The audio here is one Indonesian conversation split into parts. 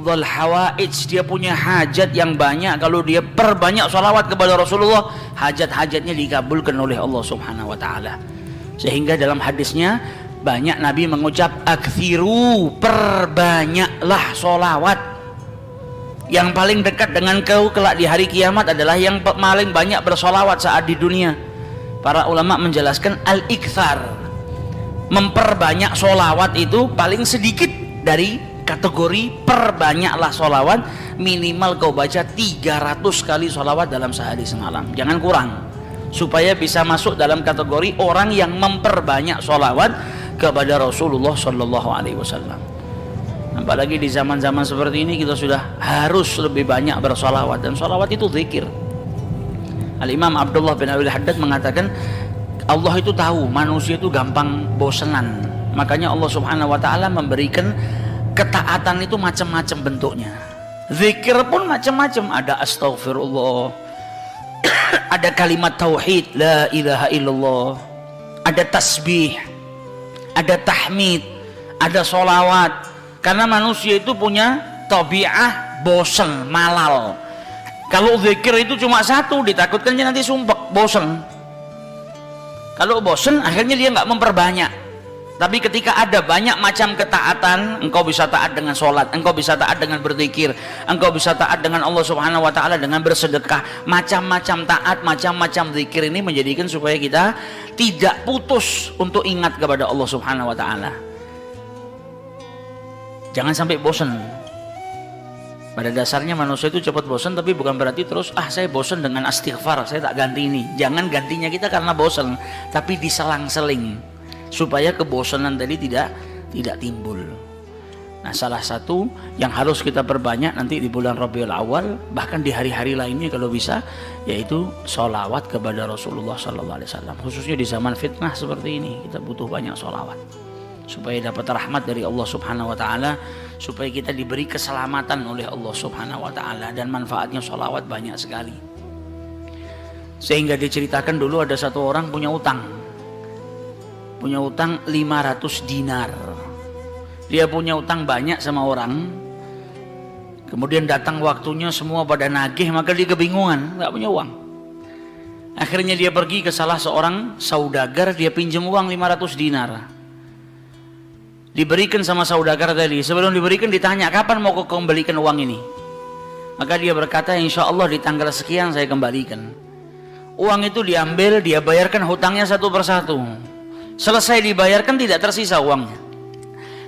Dhul hawaij, dia punya hajat yang banyak. Kalau dia perbanyak sholawat kepada Rasulullah, hajat-hajatnya dikabulkan oleh Allah Subhanahu wa ta'ala. Sehingga dalam hadisnya banyak Nabi mengucap aktsiru, perbanyaklah sholawat. Yang paling dekat dengan kau kelak di hari kiamat adalah yang paling banyak bersolawat saat di dunia. Para ulama menjelaskan al-iktsar, memperbanyak sholawat itu paling sedikit dari kategori perbanyaklah sholawat. Minimal kau baca 300 kali sholawat dalam sehari semalam, jangan kurang, supaya bisa masuk dalam kategori orang yang memperbanyak sholawat kepada Rasulullah Shallallahu Alaihi Wasallam. Apalagi di zaman-zaman seperti ini kita sudah harus lebih banyak bersolawat, dan solawat itu zikir. Al-Imam Abdullah bin Abi Haddad mengatakan Allah itu tahu manusia itu gampang bosenan, makanya Allah Subhanahu wa ta'ala memberikan ketaatan itu macam-macam bentuknya. Zikir pun macam-macam, ada astaghfirullah, ada kalimat tauhid la ilaha illallah, ada tasbih, ada tahmid, ada solawat. Karena manusia itu punya tabiah bosen, malal. Kalau zikir itu cuma satu, ditakutkan dia nanti sumpek, bosen. Kalau bosen akhirnya dia nggak memperbanyak. Tapi ketika ada banyak macam ketaatan, engkau bisa taat dengan sholat, engkau bisa taat dengan berzikir, engkau bisa taat dengan Allah Subhanahu wa ta'ala dengan bersedekah. Macam-macam taat, macam-macam zikir ini menjadikan supaya kita tidak putus untuk ingat kepada Allah Subhanahu wa ta'ala. Jangan sampai bosan. Pada dasarnya manusia itu cepat bosan, tapi bukan berarti terus saya bosan dengan istighfar, saya tak ganti ini. Jangan gantinya kita karena bosan, tapi diselang-seling supaya kebosanan tadi tidak timbul. Nah, salah satu yang harus kita perbanyak nanti di bulan Rabiul Awal, bahkan di hari-hari lainnya kalau bisa, yaitu sholawat kepada Rasulullah Sallallahu Alaihi Wasallam. Khususnya di zaman fitnah seperti ini, kita butuh banyak sholawat supaya dapat rahmat dari Allah Subhanahu wa ta'ala, supaya kita diberi keselamatan oleh Allah Subhanahu wa ta'ala. Dan manfaatnya sholawat banyak sekali. Sehingga diceritakan dulu ada satu orang punya utang 500 dinar. Dia punya utang banyak sama orang, kemudian datang waktunya semua pada nagih, maka dia kebingungan, nggak punya uang. Akhirnya dia pergi ke salah seorang saudagar, dia pinjam uang 500 dinar. Diberikan sama saudagar tadi. Sebelum diberikan ditanya, kapan mau kau kembalikan uang ini? Maka dia berkata, insya Allah di tanggal sekian saya kembalikan. Uang itu diambil, dia bayarkan hutangnya satu persatu. Selesai dibayarkan tidak tersisa uangnya,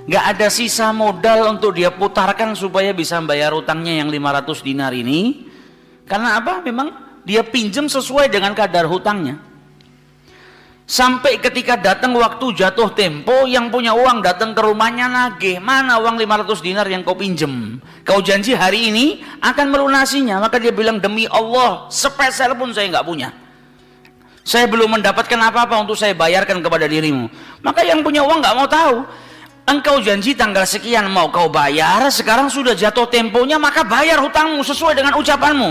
nggak ada sisa modal untuk dia putarkan supaya bisa bayar hutangnya yang 500 dinar ini. Karena apa? Memang dia pinjam sesuai dengan kadar hutangnya. Sampai ketika datang waktu jatuh tempo, yang punya uang datang ke rumahnya nagih, mana uang 500 dinar yang kau pinjam? Kau janji hari ini akan melunasinya. Maka dia bilang, demi Allah sepeser pun saya nggak punya. Saya belum mendapatkan apa-apa untuk saya bayarkan kepada dirimu. Maka yang punya uang nggak mau tahu. Engkau janji tanggal sekian mau kau bayar, sekarang sudah jatuh temponya, maka bayar hutangmu sesuai dengan ucapanmu.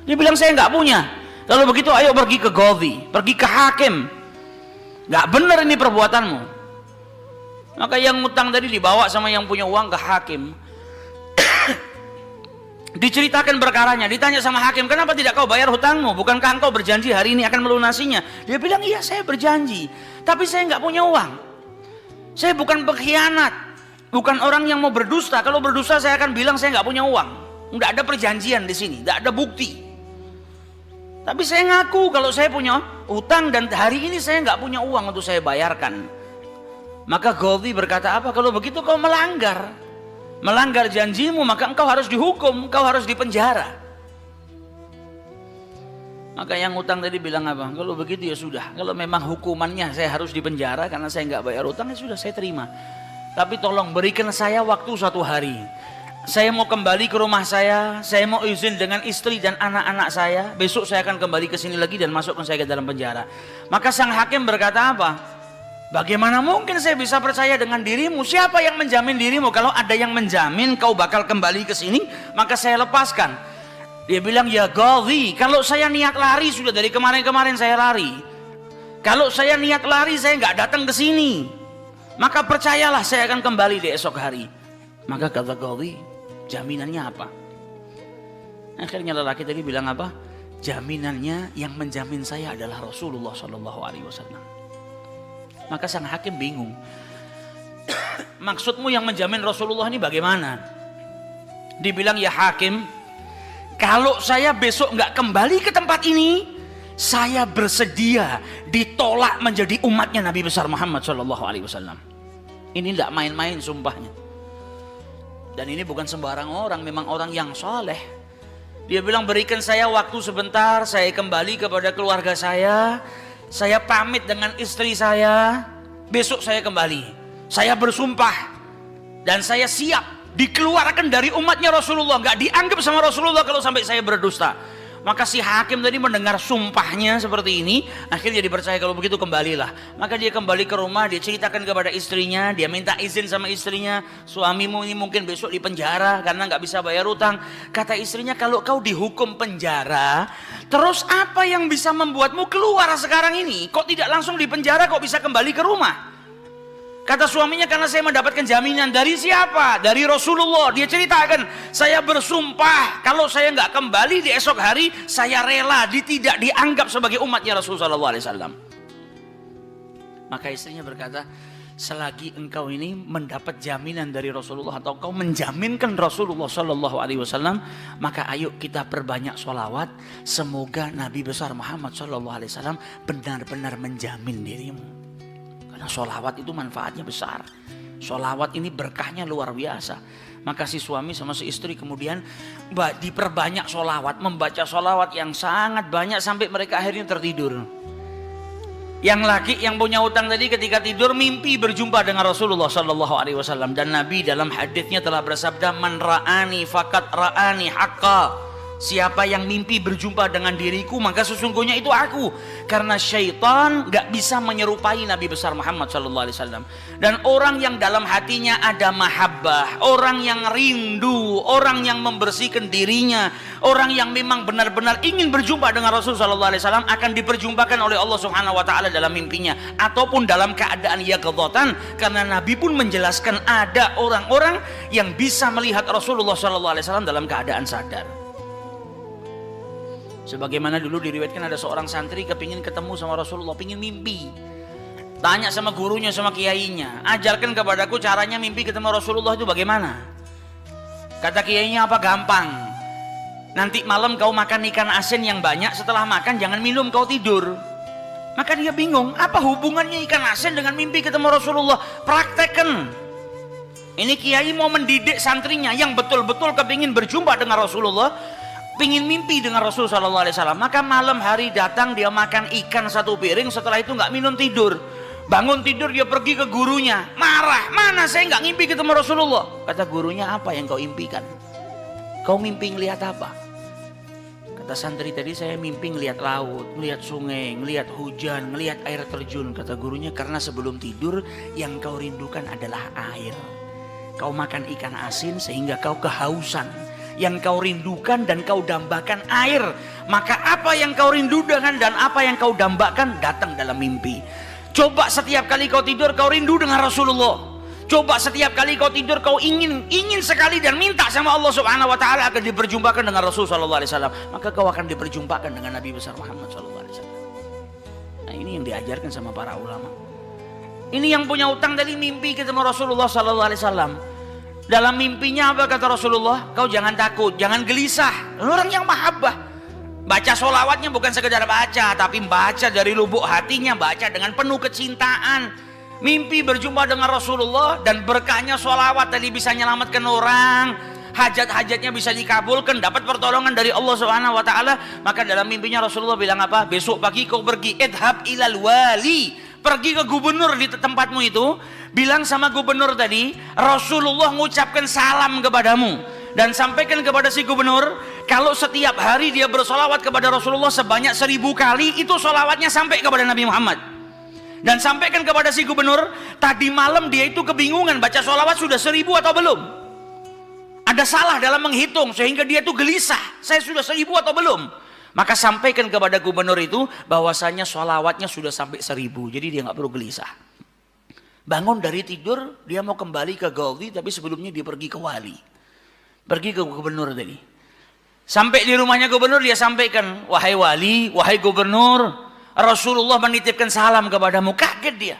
Dia bilang, saya nggak punya. Kalau begitu ayo pergi ke Qadhi, pergi ke hakim. Nggak benar ini perbuatanmu. Maka yang ngutang tadi dibawa sama yang punya uang ke hakim. Diceritakan perkaranya, ditanya sama hakim, kenapa tidak kau bayar hutangmu? Bukankah engkau berjanji hari ini akan melunasinya? Dia bilang, iya saya berjanji, tapi saya nggak punya uang. Saya bukan pengkhianat, bukan orang yang mau berdusta. Kalau berdusta saya akan bilang saya nggak punya uang. Nggak ada perjanjian di sini, nggak ada bukti. Tapi saya ngaku kalau saya punya utang dan hari ini saya nggak punya uang untuk saya bayarkan. Maka Qadhi berkata, apa? Kalau begitu kau melanggar janjimu, maka engkau harus dihukum, engkau harus dipenjara. Maka yang utang tadi bilang apa? Kalau begitu ya sudah, kalau memang hukumannya saya harus dipenjara karena saya nggak bayar utang, ya sudah saya terima. Tapi tolong berikan saya waktu 1 hari. Saya mau kembali ke rumah saya mau izin dengan istri dan anak-anak saya. Besok saya akan kembali ke sini lagi dan masukkan saya ke dalam penjara. Maka sang hakim berkata apa? Bagaimana mungkin saya bisa percaya dengan dirimu? Siapa yang menjamin dirimu? Kalau ada yang menjamin kau bakal kembali ke sini, maka saya lepaskan. Dia bilang, ya Qadhi, kalau saya niat lari sudah dari kemarin-kemarin saya lari. Kalau saya niat lari saya nggak datang ke sini, maka percayalah saya akan kembali di esok hari. Maka kata Qadhi, Jaminannya apa? Akhirnya lelaki tadi bilang apa? Jaminannya yang menjamin saya adalah Rasulullah Shallallahu Alaihi Wasallam. Maka sang hakim bingung. Maksudmu yang menjamin Rasulullah ini bagaimana? Dibilang, ya hakim, kalau saya besok nggak kembali ke tempat ini, saya bersedia ditolak menjadi umatnya Nabi besar Muhammad Shallallahu Alaihi Wasallam. Ini tidak main-main sumpahnya. Dan ini bukan sembarang orang, memang orang yang soleh. Dia bilang, berikan saya waktu sebentar, saya kembali kepada keluarga saya pamit dengan istri saya, besok saya kembali. Saya bersumpah dan saya siap dikeluarkan dari umatnya Rasulullah, nggak dianggap sama Rasulullah kalau sampai saya berdusta. Maka si hakim tadi mendengar sumpahnya seperti ini, akhirnya dipercaya, kalau begitu kembalilah. Maka dia kembali ke rumah, dia ceritakan kepada istrinya, dia minta izin sama istrinya, suamimu ini mungkin besok di penjara karena nggak bisa bayar utang. Kata istrinya, kalau kau dihukum penjara, terus apa yang bisa membuatmu keluar sekarang ini? Kok tidak langsung di penjara, kok bisa kembali ke rumah? Kata suaminya, karena saya mendapatkan jaminan. Dari siapa? Dari Rasulullah. Dia ceritakan, saya bersumpah kalau saya nggak kembali di esok hari, saya rela tidak dianggap sebagai umatnya Rasulullah SAW. Maka istrinya berkata, selagi engkau ini mendapat jaminan dari Rasulullah, atau kau menjaminkan Rasulullah SAW, maka ayo kita perbanyak sholawat. Semoga Nabi besar Muhammad SAW benar-benar menjamin dirimu. Karena sholawat itu manfaatnya besar. Sholawat ini berkahnya luar biasa. Maka si suami sama si istri kemudian diperbanyak sholawat, membaca sholawat yang sangat banyak sampai mereka akhirnya tertidur. Yang laki yang punya utang tadi ketika tidur mimpi berjumpa dengan Rasulullah Sallallahu Alaihi Wasallam, dan Nabi dalam hadisnya telah bersabda, man ra'ani fakat ra'ani haqqa. Siapa yang mimpi berjumpa dengan diriku, maka sesungguhnya itu aku. Karena syaitan gak bisa menyerupai Nabi besar Muhammad SAW. Dan orang yang dalam hatinya ada mahabbah, orang yang rindu, orang yang membersihkan dirinya, orang yang memang benar-benar ingin berjumpa dengan Rasulullah SAW, akan diperjumpakan oleh Allah Subhanahu Wa Taala dalam mimpinya ataupun dalam keadaan yaqdzatan. Karena Nabi pun menjelaskan ada orang-orang yang bisa melihat Rasulullah SAW dalam keadaan sadar. Sebagaimana dulu diriwayatkan ada seorang santri kepingin ketemu sama Rasulullah, pingin mimpi. Tanya sama gurunya, sama kiainya, ajarkan kepadaku caranya mimpi ketemu Rasulullah itu bagaimana. Kata kiainya, apa? Gampang. Nanti malam kau makan ikan asin yang banyak, setelah makan jangan minum, kau tidur. Maka dia bingung, apa hubungannya ikan asin dengan mimpi ketemu Rasulullah? Praktekkan. Ini kiai mau mendidik santrinya yang betul-betul kepingin berjumpa dengan Rasulullah, pingin mimpi dengan Rasul Sallallahu Alaihi Wasallam. Maka malam hari datang, dia makan ikan satu piring, setelah itu nggak minum, tidur. Bangun tidur, dia pergi ke gurunya, marah, mana saya nggak ngimpi ketemu Rasulullah. Kata gurunya, apa yang kau impikan? Kau mimpi ngelihat apa? Kata santri tadi, saya mimpi ngelihat laut, ngelihat sungai, ngelihat hujan, ngelihat air terjun. Kata gurunya, karena sebelum tidur yang kau rindukan adalah air. Kau makan ikan asin sehingga kau kehausan. Yang kau rindukan dan kau dambakan air. Maka apa yang kau rindukan dan apa yang kau dambakan datang dalam mimpi. Coba setiap kali kau tidur kau rindu dengan Rasulullah. Coba setiap kali kau tidur kau ingin sekali dan minta sama Allah Subhanahu Wa Taala agar diperjumpakan dengan Rasul Sallallahu Alaihi Wasallam. Maka kau akan diperjumpakan dengan Nabi besar Muhammad Sallallahu Alaihi Wasallam. Nah, ini yang diajarkan sama para ulama. Ini yang punya utang tadi mimpi ketemu Rasulullah Sallallahu Alaihi Wasallam. Dalam mimpinya apa kata Rasulullah? Kau jangan takut, jangan gelisah. Orang yang mahabbah, baca sholawatnya bukan sekedar baca, tapi baca dari lubuk hatinya, baca dengan penuh kecintaan. Mimpi berjumpa dengan Rasulullah dan berkahnya sholawat tadi bisa menyelamatkan orang, hajat-hajatnya bisa dikabulkan, dapat pertolongan dari Allah Subhanahu Wa Taala. Maka dalam mimpinya Rasulullah bilang apa? Besok pagi kau pergi, idhab ilal wali. Pergi ke gubernur di tempatmu itu, bilang sama gubernur tadi, Rasulullah mengucapkan salam kepadamu, dan sampaikan kepada si gubernur, kalau setiap hari dia bersolawat kepada Rasulullah sebanyak 1000 kali, itu solawatnya sampai kepada Nabi Muhammad. Dan sampaikan kepada si gubernur, tadi malam dia itu kebingungan, baca solawat sudah 1000 atau belum, ada salah dalam menghitung sehingga dia itu gelisah, saya sudah 1000 atau belum. Maka sampaikan kepada gubernur itu bahwasanya sholawatnya sudah sampai 1000, jadi dia nggak perlu gelisah. Bangun dari tidur, dia mau kembali ke Gaudi, tapi sebelumnya dia pergi ke wali. Pergi ke gubernur tadi. Sampai di rumahnya gubernur, dia sampaikan, wahai wali, wahai gubernur, Rasulullah menitipkan salam kepadamu. Kaget dia.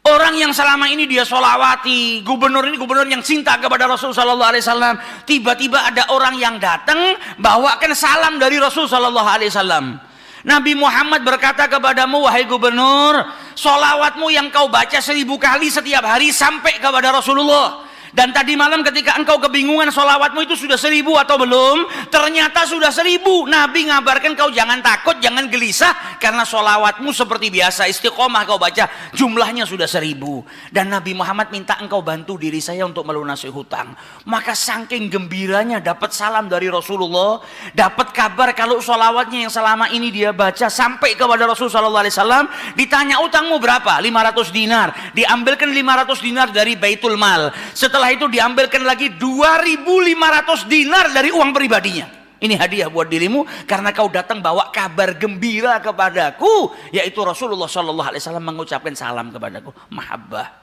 Orang yang selama ini dia sholawati, gubernur ini gubernur yang cinta kepada Rasul Sallallahu Alaihi Wasallam. Tiba-tiba ada orang yang datang bawakan salam dari Rasul Sallallahu Alaihi Wasallam. Nabi Muhammad berkata kepadamu, wahai gubernur, sholawatmu yang kau baca 1000 kali setiap hari sampai kepada Rasulullah. Dan tadi malam ketika engkau kebingungan sholawatmu itu sudah 1000 atau belum, ternyata sudah 1000. Nabi ngabarkan kau jangan takut, jangan gelisah, karena sholawatmu seperti biasa, istiqomah kau baca, jumlahnya sudah 1000. Dan Nabi Muhammad minta engkau bantu diri saya untuk melunasi hutang. Maka saking gembiranya dapat salam dari Rasulullah, dapat kabar kalau sholawatnya yang selama ini dia baca sampai kepada Rasul Sallallahu Alaihi Wasallam. Ditanya utangmu berapa? 500 dinar. Diambilkan 500 dinar dari Baitul Mal. Setelah itu diambilkan lagi 2.500 dinar dari uang pribadinya. Ini hadiah buat dirimu karena kau datang bawa kabar gembira kepadaku, yaitu Rasulullah Shallallahu Alaihi Wasallam mengucapkan salam kepadaku. Mahabbah.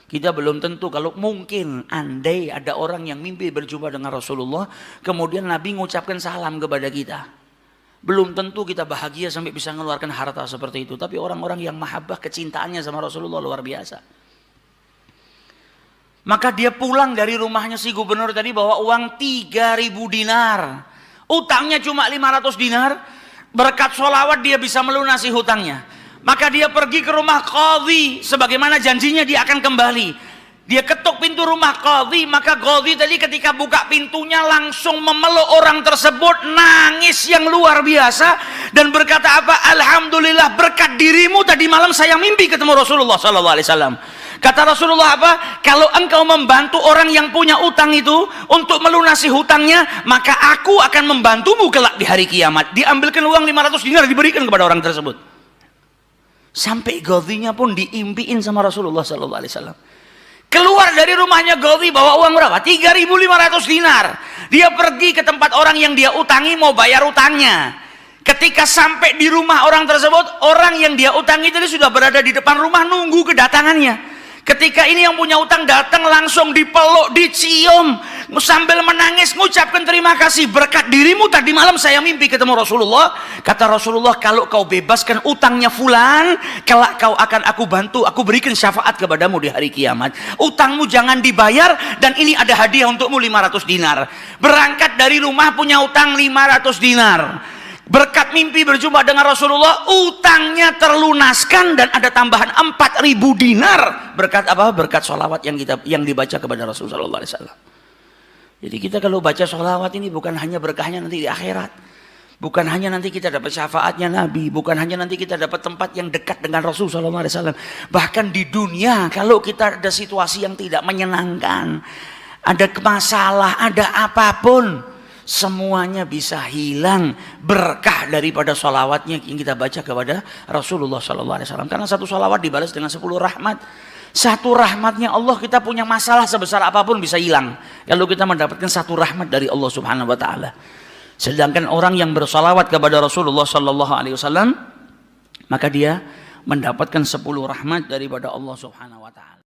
Kita belum tentu, kalau mungkin andai ada orang yang mimpi berjumpa dengan Rasulullah, kemudian Nabi mengucapkan salam kepada kita, belum tentu kita bahagia sampai bisa mengeluarkan harta seperti itu. Tapi orang-orang yang mahabbah, kecintaannya sama Rasulullah luar biasa. Maka dia pulang dari rumahnya si gubernur tadi bawa uang 3.000 dinar. Utangnya cuma 500 dinar. Berkat sholawat dia bisa melunasi hutangnya. Maka dia pergi ke rumah qadhi. Sebagaimana janjinya dia akan kembali. Dia ketuk pintu rumah qadhi. Maka qadhi tadi ketika buka pintunya langsung memeluk orang tersebut. Nangis yang luar biasa. Dan berkata apa? Alhamdulillah berkat dirimu tadi malam saya mimpi ketemu Rasulullah SAW. Kata Rasulullah apa? Kalau engkau membantu orang yang punya utang itu untuk melunasi hutangnya, maka aku akan membantumu kelak di hari kiamat. Diambilkan uang 500 dinar diberikan kepada orang tersebut. Sampai Ghadhinya pun diimpiin sama Rasulullah Sallallahu Alaihi Wasallam. Keluar dari rumahnya Ghadhi bawa uang berapa? 3.500 dinar. Dia pergi ke tempat orang yang dia utangi mau bayar utangnya. Ketika sampai di rumah orang tersebut, orang yang dia utangi tadi sudah berada di depan rumah nunggu kedatangannya. Ketika ini yang punya utang datang langsung dipeluk, dicium, sambil menangis mengucapkan terima kasih, berkat dirimu tadi malam saya mimpi ketemu Rasulullah. Kata Rasulullah, kalau kau bebaskan utangnya fulan, kelak kau akan aku bantu, aku berikan syafaat kepadamu di hari kiamat. Utangmu jangan dibayar dan ini ada hadiah untukmu 500 dinar. Berangkat dari rumah punya utang 500 dinar. Berkat mimpi berjumpa dengan Rasulullah, utangnya terlunaskan dan ada tambahan 4.000 dinar. Berkat apa? Berkat sholawat yang dibaca kepada Rasulullah Sallallahu Alaihi Wasallam. Jadi kita kalau baca sholawat ini bukan hanya berkahnya nanti di akhirat, bukan hanya nanti kita dapat syafaatnya Nabi, bukan hanya nanti kita dapat tempat yang dekat dengan Rasul Sallallahu Alaihi Wasallam. Bahkan di dunia kalau kita ada situasi yang tidak menyenangkan, ada masalah, ada apapun, semuanya bisa hilang berkah daripada sholawatnya yang kita baca kepada Rasulullah Sallallahu Alaihi Wasallam. Karena satu sholawat dibalas dengan 10 rahmat. Satu rahmatnya Allah, kita punya masalah sebesar apapun bisa hilang kalau kita mendapatkan satu rahmat dari Allah Subhanahu Wa Taala. Sedangkan orang yang bersolawat kepada Rasulullah Sallallahu Alaihi Wasallam, maka dia mendapatkan 10 rahmat daripada Allah Subhanahu Wa Taala.